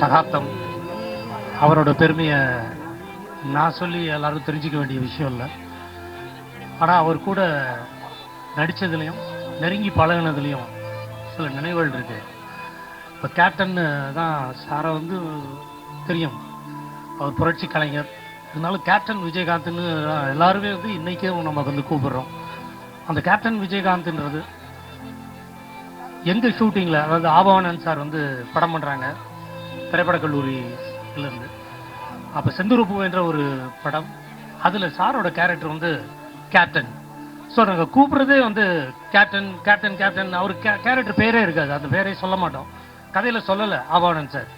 சகாப்தம். அவரோட பெருமையை நான் சொல்லி எல்லாரும் தெரிஞ்சிக்க வேண்டிய விஷயம் இல்லை. ஆனால் அவர் கூட நடித்ததுலேயும் நெருங்கி பழகினதுலேயும் சில நினைவுகள் இருக்கு. இப்போ கேப்டன் தான் சாரை வந்து தெரியும், அவர் புரட்சி கலைஞர். இருந்தாலும் கேப்டன் விஜயகாந்த்னு எல்லாருமே வந்து இன்றைக்கே நம்ம வந்து கூப்பிடுறோம். அந்த கேப்டன் விஜயகாந்த்ன்றது எங்கள் ஷூட்டிங்கில், அதாவது ஆபவானன் சார் வந்து படம் பண்ணுறாங்க திரைப்படக் கல்லூரியிலேருந்து. அப்போ செந்துருப்பு என்ற ஒரு படம், அதில் சாரோட கேரக்டர் வந்து கேப்டன். ஸோ நாங்கள் கூப்பிட்றதே வந்து கேப்டன் கேப்டன் கேப்டன். அவர் கேரக்டர் பேரே இருக்காது, அந்த பேரே சொல்ல மாட்டோம். கதையில் சொல்லலை ஆபவானன் சார்,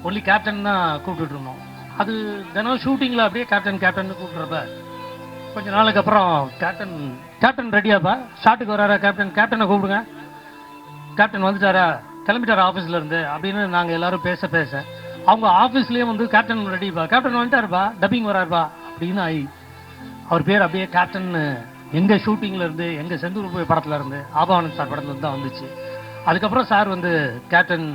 ஒன்லி கேப்டன் தான் கூப்பிட்டுட்டு இருந்தோம். அது தினம் ஷூட்டிங்கில் அப்படியே கேப்டன் கேப்டன் கூப்பிட்றப்ப கொஞ்ச நாளுக்கு அப்புறம் கேப்டன் கேப்டன் ரெடியாப்பா, ஷாட்டுக்கு வராரா கேப்டன், கேப்டனை கூப்பிடுங்க, கேப்டன் வந்துட்டாரா, கிளம்பிட்டாரா ஆஃபீஸில் இருந்து அப்படின்னு நாங்கள் எல்லாரும் பேச பேச அவங்க ஆஃபீஸ்லேயே வந்து கேப்டன் ரெடிப்பா, கேப்டன் வந்துட்டாருப்பா, டப்பிங் வராருப்பா அப்படின்னு ஆகி அவர் பேர் அப்படியே கேப்டன் எங்கள் ஷூட்டிங்கில் இருந்து, எங்கள் செந்தூர் படத்தில் இருந்து, ஆபவானன் சார் படத்துல தான் வந்துச்சு. அதுக்கப்புறம் சார் வந்து கேப்டன்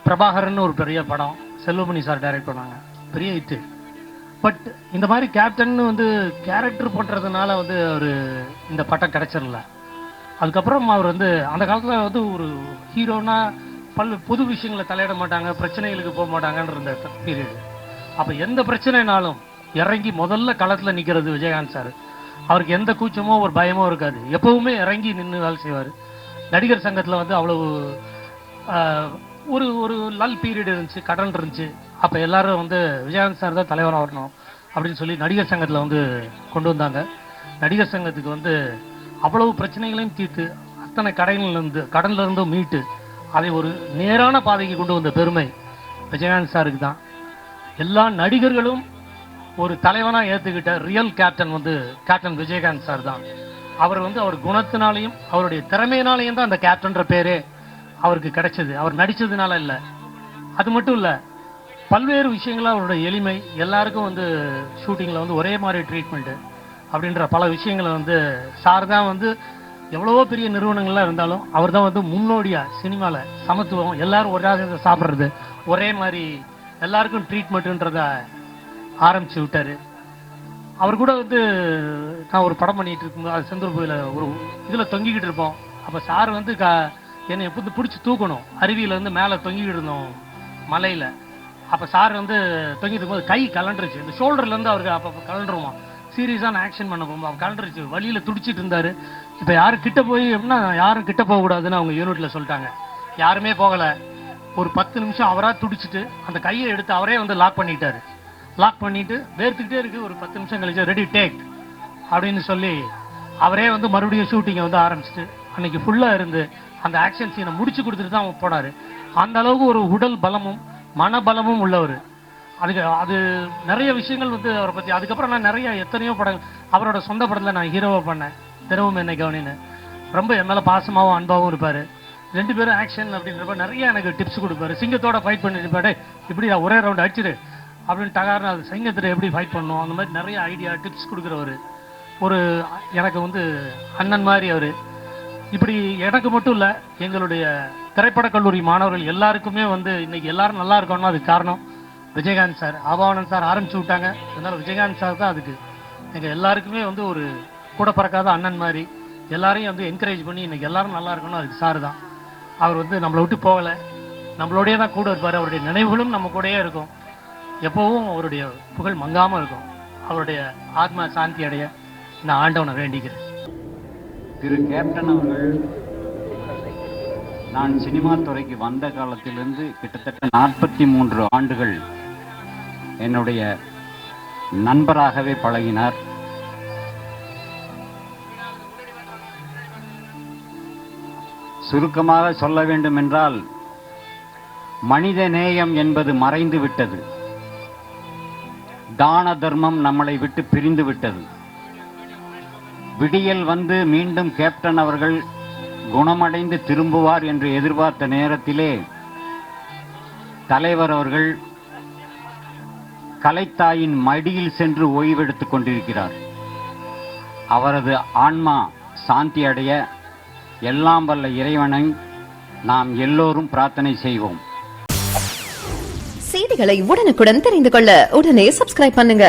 பிரபாகரன் ஒரு பெரிய படம் செல்வமணி சார் டைரக்ட் பண்ணாங்க, பெரிய ஹிட்டு. பட் இந்த மாதிரி கேப்டன் வந்து கேரக்டர் பண்ணுறதுனால வந்து அவர் இந்த பட்டம் கிடைச்சிடல. அதுக்கப்புறம் அவர் வந்து அந்த காலத்தில் வந்து ஒரு ஹீரோனா பொது விஷயங்களை தலையிட மாட்டாங்க, பிரச்சனைகளுக்கு போக மாட்டாங்கன்ற இந்த பீரியடு. அப்போ எந்த பிரச்சனைனாலும் இறங்கி முதல்ல களத்தில் நிற்கிறது விஜயகாந்த் சார். அவருக்கு எந்த கூச்சமோ ஒரு பயமோ இருக்காது, எப்பவுமே இறங்கி நின்று வேலை செய்வார். நடிகர் சங்கத்தில் வந்து அவ்வளவு ஒரு ஒரு லல் பீரியட் இருந்துச்சு, கடன் இருந்துச்சு. அப்போ எல்லாரும் வந்து விஜயகாந்த் சார் தான் தலைவராக வரணும் அப்படின்னு சொல்லி நடிகர் சங்கத்தில் வந்து கொண்டு வந்தாங்க. நடிகர் சங்கத்துக்கு வந்து அவ்வளவு பிரச்சனைகளையும் தீர்த்து அத்தனை கடன்லேருந்தும் மீட்டு அதை ஒரு நேரான பாதைக்கு கொண்டு வந்த பெருமை விஜயகாந்த் சாருக்கு தான். எல்லா நடிகர்களும் ஒரு தலைவனாக ஏற்றுக்கிட்ட ரியல் கேப்டன் வந்து கேப்டன் விஜயகாந்த் சார் தான். அவர் வந்து அவர் குணத்தினாலையும் அவருடைய திறமையினாலையும் தான் அந்த கேப்டன்ற பேரே அவருக்கு கிடைச்சது, அவர் நடித்ததுனால இல்லை. அது மட்டும் இல்லை, பல்வேறு விஷயங்களும் அவருடைய எளிமை, எல்லாருக்கும் வந்து ஷூட்டிங்கில் வந்து ஒரே மாதிரி ட்ரீட்மெண்ட்டு அப்படின்ற பல விஷயங்களை வந்து சார் தான் வந்து எவ்வளவோ பெரிய நிறுவனங்கள்லாம் இருந்தாலும் அவர் தான் வந்து முன்னோடியாக சினிமாவில் சமத்துவம், எல்லாரும் ஒரே சாப்பிட்றது, ஒரே மாதிரி எல்லாருக்கும் ட்ரீட்மெண்ட்டுன்றத ஆரம்பித்து விட்டார். அவர் கூட வந்து நான் ஒரு படம் பண்ணிகிட்டு இருக்கும்போது அது செந்தூர் கோயில ஒரு இதில் தொங்கிக்கிட்டு இருப்போம். அப்போ சார் வந்து என்னை எப்போ பிடிச்சி தூக்கணும், அருவியில் வந்து மேலே தொங்கிக்கிட்டு இருந்தோம் மலையில். அப்போ சார் வந்து தொங்கிட்டு இருக்கும்போது கை கலண்டுருச்சு, இந்த ஷோல்டர்லேருந்து அவருக்கு அப்போ கலண்டுருவோம். சீரியஸான ஆக்ஷன் பண்ண போகும்போது அவன் கலண்டுருச்சு, வழியில் துடிச்சிட்டு இருந்தார். இப்போ யாரும் கிட்ட போய் எப்படின்னா யாரும் கிட்ட போகக்கூடாதுன்னு அவங்க யூனிட்டில் சொல்லிட்டாங்க. யாருமே போகலை. ஒரு 10 நிமிஷம் அவராக துடிச்சிட்டு அந்த கையை எடுத்து அவரே வந்து லாக் பண்ணிட்டார். லாக் பண்ணிவிட்டு வேர்த்துக்கிட்டே இருக்குது. ஒரு 10 நிமிஷம் கழிச்சு ரெடி டேக் அப்படின்னு சொல்லி அவரே வந்து மறுபடியும் ஷூட்டிங்கை வந்து ஆரம்பிச்சிட்டு அன்னைக்கு ஃபுல்லாக இருந்து அந்த ஆக்ஷன் சீனை முடிச்சு கொடுத்துட்டு தான் போனார். அந்த அளவுக்கு ஒரு உடல் பலமும் மனபலமும் உள்ளவர். அது நிறைய விஷயங்கள் வந்து அவரை பற்றி. அதுக்கப்புறம் நான் நிறைய எத்தனையோ படங்கள் அவரோட சொந்த படத்தில் நான் ஹீரோவாக பண்ணேன், தினமும் என்னை கவனின்னு. ரொம்ப என் மேலே பாசமாகவும் அன்பாகவும் இருப்பார். 2 பேரும் ஆக்ஷன் அப்படின்றப்ப நிறைய எனக்கு டிப்ஸ் கொடுப்பாரு. சிங்கத்தோட ஃபைட் பண்ணிட்டு இப்படி ஒரே ரவுண்ட் அடிச்சிரு அப்படின்னு டகார்னு அது சிங்கத்தில் எப்படி ஃபைட் பண்ணணும் அந்த மாதிரி நிறைய ஐடியா டிப்ஸ் கொடுக்குறவர். ஒரு எனக்கு வந்து அண்ணன் மாதிரி அவர். இப்படி எனக்கு மட்டும் இல்லை, எங்களுடைய திரைப்படக் கல்லூரி மாணவர்கள் எல்லாருக்குமே வந்து இன்னைக்கு எல்லாரும் நல்லா இருக்கணும்னா அதுக்கு காரணம் விஜயகாந்த் சார். ஆபவானன் சார் ஆரம்பிச்சு விட்டாங்க, அதனால விஜயகாந்த் சார் தான் அதுக்கு எங்கள் எல்லாருக்குமே வந்து ஒரு கூட பறக்காத அண்ணன் மாதிரி எல்லாரையும் வந்து என்கரேஜ் பண்ணி இன்னைக்கு எல்லாரும் நல்லா இருக்கணும் அதுக்கு சார் தான். அவர் வந்து நம்மளை விட்டு போகலை, நம்மளோடய தான் கூட இருப்பார். அவருடைய நினைவுகளும் நம்ம கூடயே இருக்கும், எப்பவும் அவருடைய புகழ் மங்காமல் இருக்கும். அவருடைய ஆத்மா சாந்தி அடைய நான் ஆண்டவனை வேண்டிக்கிறேன். திரு கேப்டன் அவர்கள் நான் சினிமா துறைக்கு வந்த காலத்திலிருந்து கிட்டத்தட்ட 43 ஆண்டுகள் என்னுடைய நண்பராகவே பழகினார். சுருக்கமாக சொல்ல வேண்டும் என்றால் மனித நேயம் என்பது மறைந்து விட்டது, தான தர்மம் நம்மளை விட்டு பிரிந்து விட்டது. விடியல் வந்து மீண்டும் கேப்டன் அவர்கள் குணமடைந்து திரும்புவார் என்று எதிர்பார்த்த நேரத்திலே தலைவர் அவர்கள் கலைத்தாயின் மடியில் சென்று ஓய்வெடுத்துக் கொண்டிருக்கிறார். அவரது ஆன்மா சாந்தி அடைய எல்லாம் வல்ல இறைவனை நாம் எல்லோரும் பிரார்த்தனை செய்வோம். செய்திகளை உடனுக்குடன் தெரிந்து கொள்ள உடனே சப்ஸ்கிரைப் பண்ணுங்க.